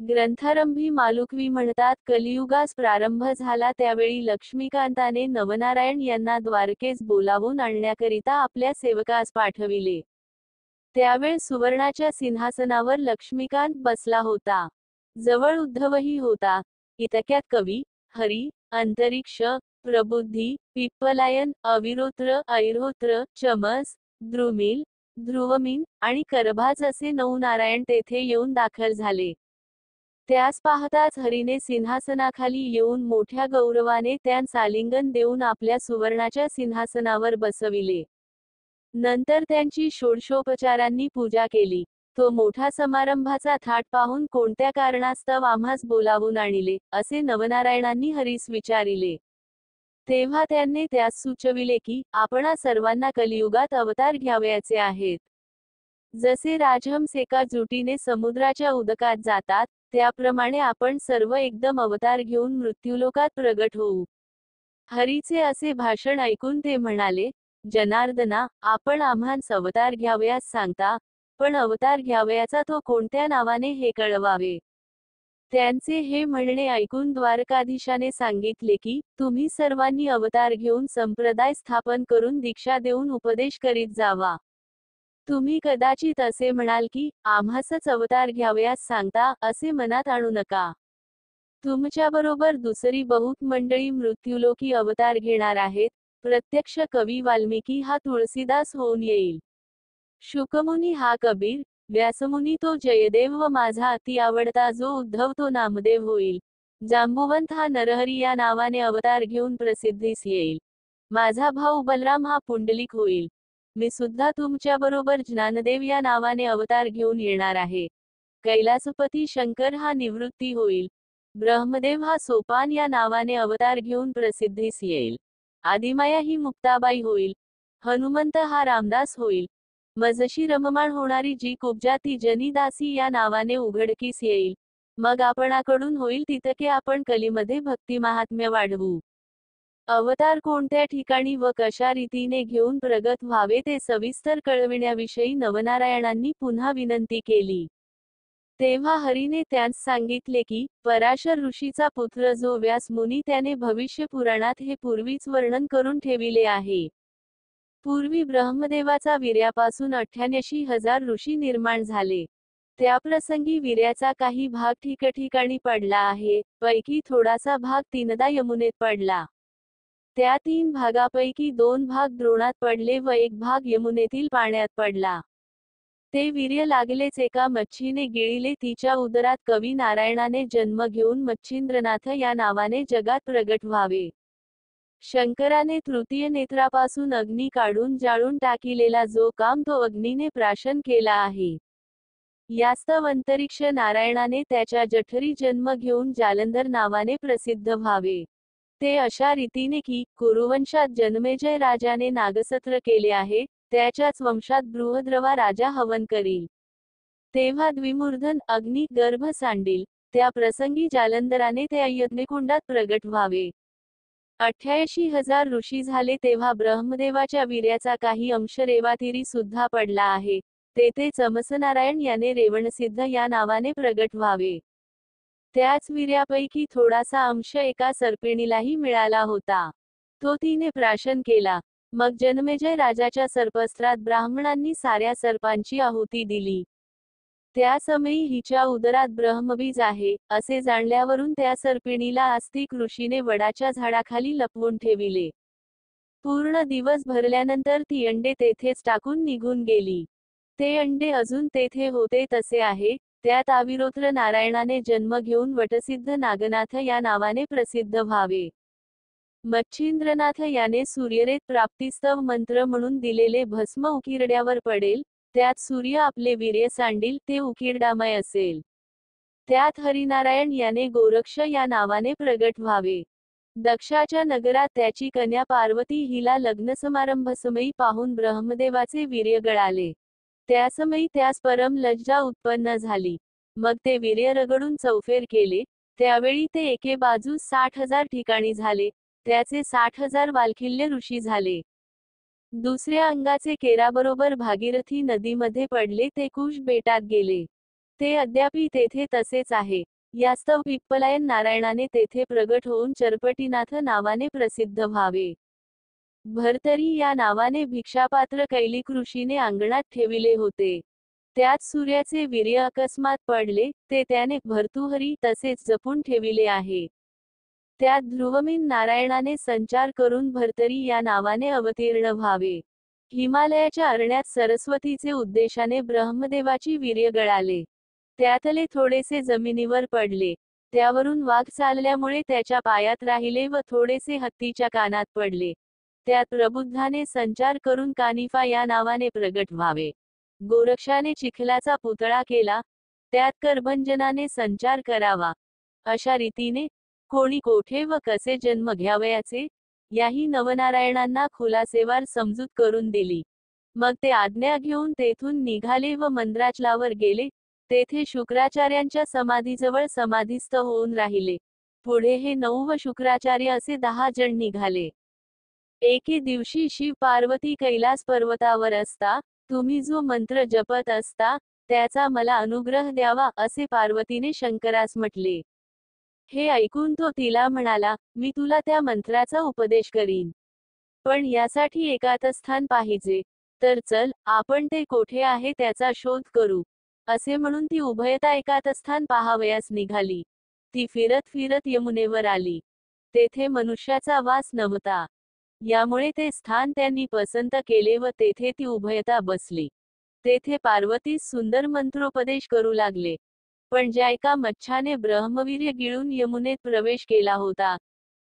ग्रंथारंभी मालुकवी म्हणतात, कलियुगास प्रारंभ झाला त्यावेळी लक्ष्मीकांताने नवनारायण यांना द्वारकेस बोलावून आणण्याकरिता आपल्या सेवकास पाठविले. त्यावेळ सुवर्णाच्या सिंहासनावर लक्ष्मीकांत बसला होता. जवळ उद्धवही होता. इतक्यात कवी, हरी, अंतरिक्ष, प्रबुद्धी, पिप्पलायन, अविरोत्र, ऐरोत्र, चमस, द्रुमिल, ध्रुवमीन आणि करभाज असे 9 नारायण तेथे येऊन दाखल झाले. त्यास पाहताच हरीने सिंहासनाखाली येऊन मोठ्या गौरवाने त्यांस आलिंगन देऊन आपल्या सुवर्णाच्या सिंहासनावर बसविले. नंतर त्यांची षोडशोपचारांनी पूजा केली. तो मोठा समारंभाचा थाट पाहून कोणत्या कारणास्तव आम्हास बोलावून आणिले, असे नवनारायणांनी हरीस विचारिले. तेव्हा त्यांनी त्यास सुचविले की, आपणा सर्वांना कलियुगात अवतार घ्यावयाचे आहेत. जसे राजहंस एका जुटीने समुद्राच्या उदकात जातात, त्याप्रमाणे आपण सर्व एकदम अवतार घेऊन मृत्यूलोकात प्रगट होऊ. हरीचे असे भाषण ऐकून ते म्हणाले, जनार्दना, आपण आम्हास अवतार घ्यावयास सांगता, पण अवतार घ्यावयाचा तो कोणत्या नावाने हे कळवावे. त्यांचे हे म्हणणे ऐकून द्वारकाधीशाने सांगितले की, तुम्ही सर्वांनी अवतार घेऊन संप्रदाय स्थापन करून दीक्षा देऊन उपदेश करीत जावा. तुम्ही कदाचित असे म्हणाल की, आम्हासच अवतार घ्यावयास सांगता, असे मनात आणू नका. तुमच्याबरोबर दुसरी बहुत मंडळी मृत्यूलोकी अवतार घेणार आहेत. प्रत्यक्ष कवी वाल्मिकी हा तुळसीदास होऊन येईल. शुकमुनी हा कबीर, व्यासमुनी तो जयदेव व माझा अति आवडता जो उद्धव तो नामदेव होईल. जांबुवंत हा नरहरी या नावाने अवतार घेऊन प्रसिद्धीस येईल. माझा भाऊ बलराम हा पुंडलिक होईल. मी सुद्धा तुमच्याबरोबर ज्ञानदेव या नावाने अवतार घेऊन येणार आहे. कैलासपती शंकर हा निवृत्ती होईल. ब्रह्मदेव हा सोपान या नावाने अवतार घेऊन प्रसिद्धीस येईल. आदिमाया ही मुक्ताबाई होईल. हनुमंत हा रामदास होईल. मजशी रममाण होणारी जी कुब्जा ती जनीदासी या नावाने उघडकीस येईल. मग आपणाकडून होईल तितके आपण कलीमध्ये भक्ती महात्म्य वाढवू. अवतार कोणत्या ठिकाणी व कशा रीतीने घेऊन प्रगत व्हावे ते सविस्तर कळविण्याविषयी नवनारायणांनी पुन्हा विनंती केली. तेव्हा हरीने त्यांस सांगितले की, पराशर ऋषीचा पुत्र जो व्यास मुनी त्याने भविष्य पुराणात हे पूर्वीच वर्णन करून ठेविले आहे. पूर्वी ब्रह्मदेवाचा वीर्यापासून 88,000 ऋषी निर्माण झाले. त्याप्रसंगी वीर्याचा काही भाग ठिकठिकाणी पडला आहे, पैकी थोडासा भाग 3दा यमुनेत पडला. त्या 3 भागापैकी 2 भाग द्रोणात पडले व 1 भाग यमुनेतील पाण्यात पडला. ते वीर्य लागलेच एका मच्छीने गिळले. तिच्या उदरात कवी नारायणाने जन्म घेऊन मच्छिंद्रनाथ या नावाने जगात प्रगट व्हावे. शंकराने तृतीय नेत्रापासून अग्नी काढून जाळून टाकिलेला जो काम तो अग्नीने प्राशन केला आहे. यास्तव अंतरिक्ष नारायणाने त्याच्या जठरी जन्म घेऊन जालंधर नावाने प्रसिद्ध व्हावे. ते अशा रीतीने की, कुरुवंशात जन्मेजय राजाने नागसत्र केले आहे, त्याच्याच वंशात बृहद्रवा राजा हवन करील. तेव्हा द्विमूर्धन अग्नी गर्भ सांडील. त्या प्रसंगी जालंधराने त्या यज्ञकुंडात प्रगट व्हावे. 88,000 ऋषी झाले तेव्हा ब्रह्मदेवाच्या वीर्याचा काही अंश रेवातीरी सुद्धा पडला आहे. तेथे चमसनारायण याने रेवणसिद्ध या नावाने प्रगट व्हावे. त्याच वीर्यापैकी थोडासा अंश एका सर्पिणीलाही मिळाला होता. तो तिने प्राशन केला. मग जन्मेजय राजाच्या सर्पस्त्रात ब्राह्मणांनी साऱ्या सर्पांची आहुती दिली. त्या समयी हिच्या उदरात ब्रह्मबीज आहे, असे जाणल्यावरून त्या सर्पिणीला आस्तिक ऋषीने वडाच्या झाडाखाली लपवून ठेविले. पूर्ण दिवस भरल्यानंतर ती अंडे तेथेच टाकून निघून गेली. ते अंडे अजून तेथे होते तसे आहे. त्यात अविरोत्र नारायणाने जन्म घेऊन वटसिद्ध नागनाथ या नावाने प्रसिद्ध व्हावे. मच्छिंद्रनाथ याने सूर्यरेत प्राप्तिस्तव मंत्र म्हणून दिलेले भस्म उकिरड्यावर पडेल. त्यात सूर्य आपले वीर्य सांडील. ते उकिरडामय असेल. त्यात हरिनारायण याने गोरक्ष या नावाने प्रगट व्हावे. दक्षाच्या नगरात त्याची कन्या पार्वती हिला लग्नसमारंभसमयी पाहून ब्रह्मदेवाचे वीर्य गळाले. त्यासमयी त्यास परम लज्जा उत्पन्न झाली. मग ते वीर्य रगडून चौफेर केले. त्यावेळी ते एके बाजूस 60,000 ठिकाणी झाले. त्याचे 60,000 वाल्खिल्य ऋषी झाले. दुसऱ्या अंगाचे केराबरोबर भागीरथी नदीमध्ये पडले. ते कुश बेटात गेले. ते अद्यापि तेथे तसेच आहे. यास्तव पिप्पलायन नारायणाने तेथे प्रगट होऊन चरपटीनाथ नावाने प्रसिद्ध व्हावे. भर्तरी या नावाने भिक्षापात्र कैलिक ऋषीने अंगणात ठेविले होते. त्यात सूर्याचे वीर्य अकस्मात पडले, ते त्याने भर्तृहरी तसेच जपून ठेविले आहे. त्यात ध्रुवमीन नारायणाने संचार करून भर्तरी या नावाने अवतीर्ण व्हावे. हिमालयाच्या अरण्यात सरस्वतीचे उद्देशाने ब्रह्मदेवाची वीर्य गळाले. त्यातले थोडेसे जमिनीवर पडले. त्यावरून वाघ चालल्यामुळे त्याच्या पायात राहिले व थोडेसे हत्तीच्या कानात पडले. त्यात प्रबुद्धाने संचार करून कानिफा या नावाने प्रगट व्हावे. गोरक्षाने चिखलाचा पुतळा केला, त्यात करभंजनाने संचार करावा. अशा रीतीने कोणी कोठे व कसे जन्म घ्यावयाचे, याही नवनारायणांना खुलासेवार समजूत करून दिली. मग ते आज्ञा घेऊन तेथून निघाले व मंद्राचलावर गेले. तेथे शुक्राचार्यांच्या समाधीजवळ समाधीस्थ होऊन राहिले. पुढे हे 9 व शुक्राचार्य असे 10 जण निघाले. एके दिवशी शिव पार्वती कैलास पर्वतावर असता, तुम्ही जो मंत्र जपत असता, त्याचा मला अनुग्रह द्यावा, असे पार्वतीने शंकरास म्हटले. हे ऐकून तो तिला म्हणाला, मी तुला त्या मंत्राचा उपदेश करीन. पण यासाठी एकातस्थान पाहिजे. तर चल, आपण ते कोठे आहे त्याचा शोध करू. असे म्हणून ती उभयता एकातस्थान पाहावयास निघाली. ती फिरत फिरत यमुनेवर आली. तेथे मनुष्याचा वास नव्हता. यामुळे ते स्थान त्यांनी पसंत केले व तेथे ती उभयता बसली. तेथे पार्वतीस सुंदर मंत्रोपदेश करू लागले. पण ज्या एका मच्छाने ब्रह्मवीर्य गिळून यमुनेत प्रवेश केला होता,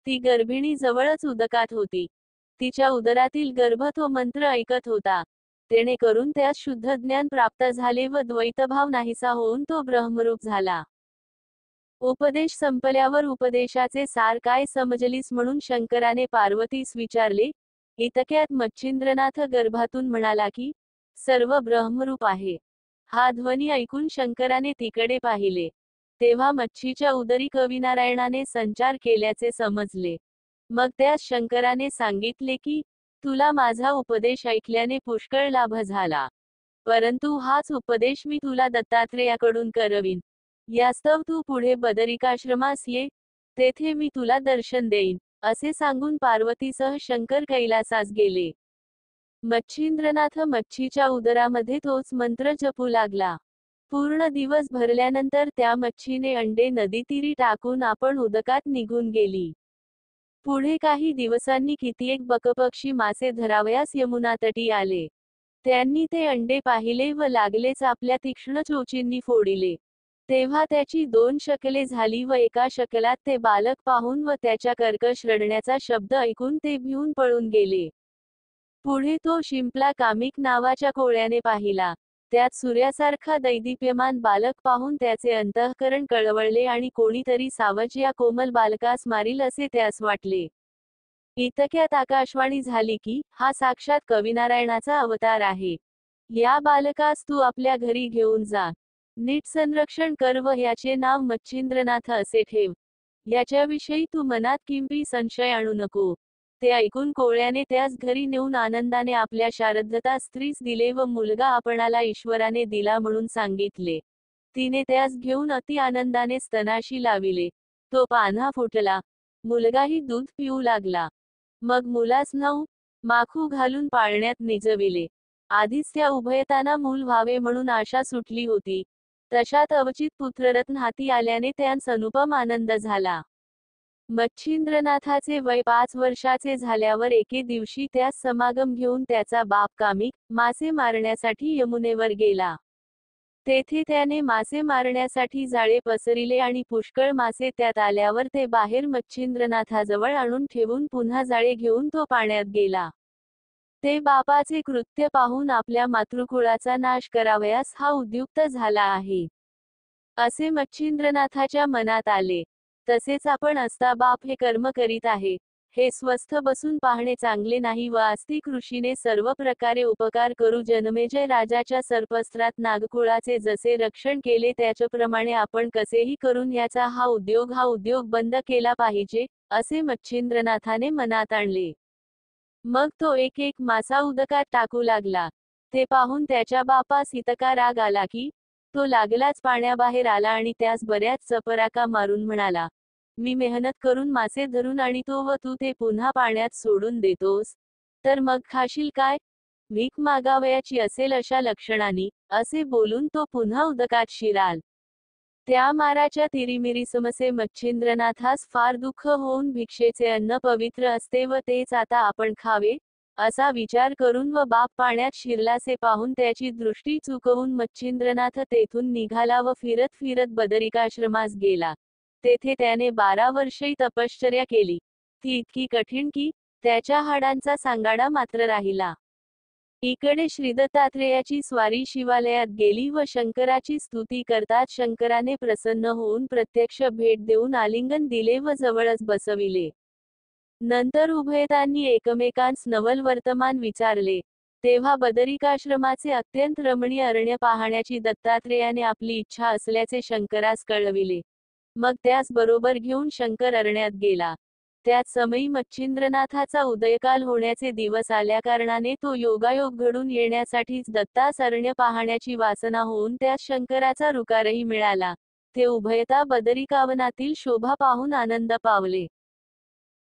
ती गर्भिणी जवळच उदकात होती. तिच्या उदरातील गर्भ तो मंत्र ऐकत होता. तेणे करून त्यास शुद्ध ज्ञान प्राप्त झाले व द्वैतभाव नाहीसा होऊन तो ब्रह्मरूप झाला. उपदेश संपल्यावर उपदेशाचे सार काय समजलीस म्हणून शंकराने पार्वतीस विचारले. इतक्यात मच्छिंद्रनाथ गर्भातून म्हणाला की, सर्व ब्रह्मरूप आहे. हा ध्वनी ऐकून शंकराने तिकडे पाहिले. तेव्हा मच्छीच्या उदरी कविनारायणाने संचार केल्याचे समजले. मग त्यास शंकराने सांगितले की, तुला माझा उपदेश ऐकल्याने पुष्कळ लाभ झाला. परंतु हाच उपदेश मी तुला दत्तात्रेयाकडून करवीन. यास्तव तू पुढे बदरिकाश्रमास ये, तेथे मी तुला दर्शन देईन, असे सांगून पार्वतीसह शंकर कैलासास गेले. मच्छिंद्रनाथ मच्छीच्या उदरामध्ये तोच मंत्र जपू लागला. पूर्ण दिवस भरल्यानंतर त्या मच्छीने अंडे नदीतीरी टाकून आपण उदकात निघून गेली. पुढे काही दिवसांनी कित्येक बकपक्षी मासे धरावयास यमुनातटी आले. त्यांनी ते अंडे पाहिले व लागलेच आपल्या तीक्ष्ण चोचींनी फोडिले. तेव्हा त्याची 2 शकले झाली व एका शकलात ते बालक पाहून व त्याच्या कर्कश रडण्याचा शब्द ऐकून ते भिवून पळून गेले. पुढे तो शिंपला कामिक नावाच्या कोळ्याने पाहिला. त्यात सूर्यासारखा दैदिप्यमान बालक पाहून त्याचे अंतःकरण कळवळले आणि कोणीतरी सावज या कोमल बालकास मारील असे त्यास वाटले. इतक्यात आकाशवाणी झाली की, हा साक्षात कविनारायणाचा अवतार आहे. या बालकास तू आपल्या घरी घेऊन जा. नीट संरक्षण कर व याचे नाव मच्छिंद्रनाथ असे ठेव. याच्याविषयी तू मनात किंबी संशय आणू नको. ते ऐकून कोळ्याने त्यास घरी नेऊन आनंदाने आपल्या शारदता स्त्रीस दिले व मुलगा आपणाला ईश्वराने दिला म्हणून सांगितले. तिने त्यास घेऊन अति आनंदाने स्तनाशी लाविले. तो पान्हा फुटला. मुलगाही दूध पिऊ लागला. मग मुलास 9 माखू घालून पाळण्यात निजविले. आधीच त्या उभयतांना मूल व्हावे म्हणून आशा सुटली होती. तशात अवचित पुत्ररत्न हाती आल्याने त्यांस अनुपम आनंद झाला. मच्छिंद्रनाथाचे वय 5 वर्षाचे झाल्यावर एके दिवशी त्यास समागम घेऊन त्याचा बाप कामिक मासे मारण्यासाठी यमुनेवर गेला. तेथे त्याने मासे मारण्यासाठी जाळे पसरिले आणि पुष्कळ मासे त्यात आल्यावर ते बाहेर मच्छिंद्रनाथाजवळ आणून ठेवून पुन्हा जाळे घेऊन तो पाण्यात गेला. ते बापाचे कृत्य पाहून आपल्या मातृकुळाचा नाश करावयास हा उद्युक्त झाला आहे, असे मच्छिंद्रनाथाच्या मनात आले. तसेच आपण असता बाप हे कर्म करीत आहे, हे स्वस्थ बसून पाहणे चांगले नाही व आस्तिक ऋषीने सर्व प्रकारे उपकार करू जनमेजय राजाच्या सर्पस्त्रात नागकुळाचे जसे रक्षण केले त्याच्याप्रमाणे आपण कसेही करून याचा हा उद्योग बंद केला पाहिजे, असे मच्छिंद्रनाथाने मनात आणले. मग तो एक एक मासा उदकात टाकू लागला. ते पाहून त्याच्या बापास इतका राग आला की, तो लागलाच पाण्याबाहेर आला आणि त्यास बऱ्याच चपराका मारून म्हणाला, मी मेहनत करून मासे धरून आणतो व तू ते पुन्हा पाण्यात सोडून देतोस, तर मग खाशील काय? भीक मागावयाची असेल अशा लक्षणांनी, असे बोलून तो पुन्हा उदकात शिराल. त्या माराच्या तिरीमिरीसमसे मच्छिंद्रनाथास फार दुःख होऊन भिक्षेचे अन्न पवित्र असते व तेच आता आपण खावे, असा विचार करून व बाप पाण्यात शिरलासे पाहून त्याची दृष्टी चुकवून मच्छिंद्रनाथ तेथून निघाला व फिरत फिरत बदरिकाश्रमास गेला. तेथे त्याने 12 वर्षे तपश्चर्या केली. ती इतकी कठीण की त्याच्या हाडांचा सांगाडा मात्र राहिला. इकडे श्रीदत्तात्रेयाची स्वारी शिवालयात गेली व शंकराची स्तुती करताच शंकराने प्रसन्न होऊन प्रत्यक्ष भेट देऊन आलिंगन दिले व जवळच बसविले. नंतर उभयतांनी एकमेकांस नवल वर्तमान विचारले. तेव्हा बदरिकाश्रमाचे अत्यंत रमणीय अरण्य पाहण्याची दत्तात्रेयाने आपली इच्छा असल्याचे शंकरास कळविले. मग त्यास बरोबर घेऊन शंकर अरण्यात गेला. त्याच समयी मच्छिंद्रनाथाचा उदयकाल होण्याचे दिवस आल्याकारणाने तो योगायोग घडून येण्यासाठीच दत्तास अरण्य पाहण्याची वासना होऊन त्यास शंकराचा रुकारही मिळाला. ते उभयता बदरिकावनातील शोभा पाहून आनंद पावले.